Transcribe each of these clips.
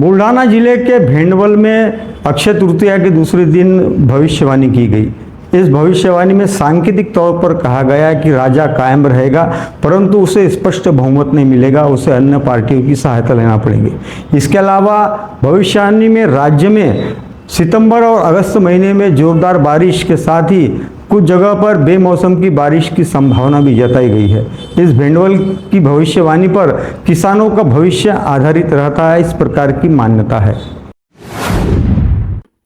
बुल्ढाना जिले के भेंडवल में अक्षय तृतीया के दूसरे दिन भविष्यवाणी की गई। इस भविष्यवाणी में सांकेतिक तौर पर कहा गया कि राजा कायम रहेगा, परंतु उसे स्पष्ट बहुमत नहीं मिलेगा, उसे अन्य पार्टियों की सहायता लेना पड़ेगी। इसके अलावा भविष्यवाणी में राज्य में सितंबर और अगस्त महीने में जोरदार बारिश के साथ ही कुछ जगह पर बेमौसम की बारिश की संभावना भी जताई गई है। इस भेंडवल की भविष्यवाणी पर किसानों का भविष्य आधारित रहता है, इस प्रकार की मान्यता है।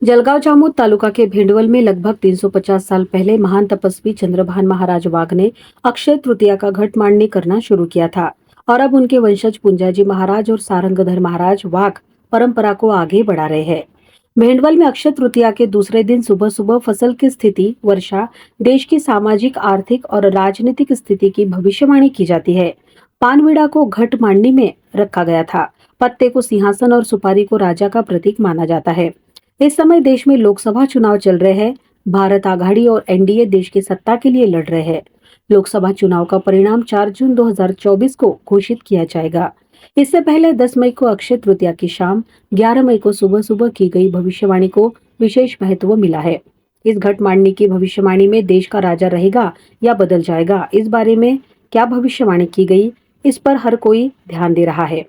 जलगांव जामोद तालुका के भेंडवल में लगभग 350 साल पहले महान तपस्वी चंद्रभान महाराज वाघ ने अक्षय तृतीया का घट मांडनी करना शुरू किया था और अब उनके वंशज पुंजाजी महाराज और सारंगधर महाराज वाघ परंपरा को आगे बढ़ा रहे हैं। भेंडवल में अक्षय तृतीया के दूसरे दिन सुबह सुबह फसल की स्थिति, वर्षा, देश की सामाजिक, आर्थिक और राजनीतिक स्थिति की भविष्यवाणी की जाती है। पानवीड़ा को घट मांडनी में रखा गया था। पत्ते को सिंहासन और सुपारी को राजा का प्रतीक माना जाता है। इस समय देश में लोकसभा चुनाव चल रहे हैं। भारत आघाड़ी और एनडीए देश की सत्ता के लिए लड़ रहे हैं। लोकसभा चुनाव का परिणाम 4 जून 2024 को घोषित किया जाएगा। इससे पहले 10 मई को अक्षय तृतीया की शाम, 11 मई को सुबह सुबह की गई भविष्यवाणी को विशेष महत्व मिला है। इस घट मांडनी की भविष्यवाणी में देश का राजा रहेगा या बदल जाएगा, इस बारे में क्या भविष्यवाणी की गई, इस पर हर कोई ध्यान दे रहा है।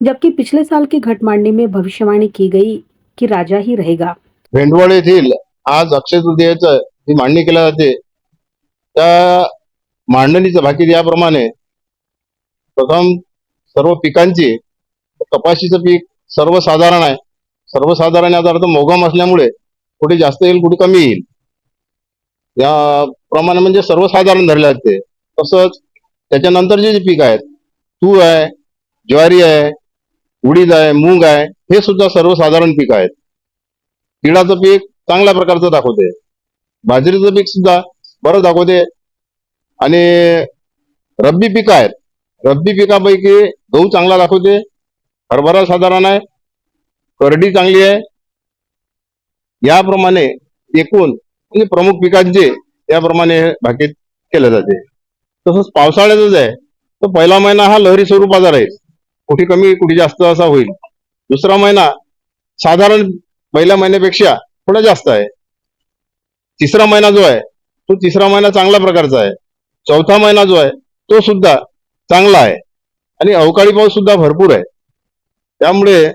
जबकि पिछले साल की घट मांडनी में भविष्यवाणी की गई की राजा ही रहेगा। भेंडवळ येथील आज अक्षय तृतीयेचं जी मांडणी केली जाते, त्या मांडणीचं भाकीत याप्रमाणे प्रथम सर्व पिकांची कपाशीचं पीक सर्वसाधारण आहे। सर्वसाधारण याचा अर्थ मोगम असल्यामुळे कुठे जास्त येईल कुठे कमी येईल या प्रमाणे म्हणजे सर्वसाधारण धरले जाते। तसंच त्याच्यानंतरचे जे पीक आहेत, तूर आहे, ज्वारी आहे, उडीद आहे, मूग आहे, हे सुद्धा सर्वसाधारण पीक आहेत। तिळाचं पीक चांगल्या प्रकारचं दाखवते, बाजरीचं पीक सुद्धा बरं दाखवते आणि रब्बी पीक आहेत। रब्बी पिकापैकी गहू चांगला दाखवते, हरभरा साधारण आहे, करडी चांगली आहे। याप्रमाणे एकूण म्हणजे प्रमुख पिकांचे याप्रमाणे भाकीत केले जाते। तसंच पावसाळ्याचं आहे तर पहिला महिना हा लहरी स्वरूपाचा राहील, कुठे कमी कुठे जास्त असा होईल। दुसरा महिना साधारण पहिल्या महिन्यापेक्षा थोडा जास्त आहे। तिसरा महिना जो आहे तो तिसरा महिना चांगल्या प्रकारचा आहे। चौथा महिना जो आहे तो सुद्धा चांगला आहे आणि अवकाळी पाऊस सुद्धा भरपूर आहे। त्यामुळे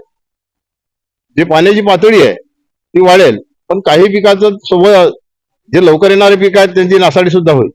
जे पाण्याची पातळी आहे ती वाढेल, पण काही पिकाचं सोबत जे लवकर येणारे पीक आहेत त्यांची नासाडी सुद्धा होईल।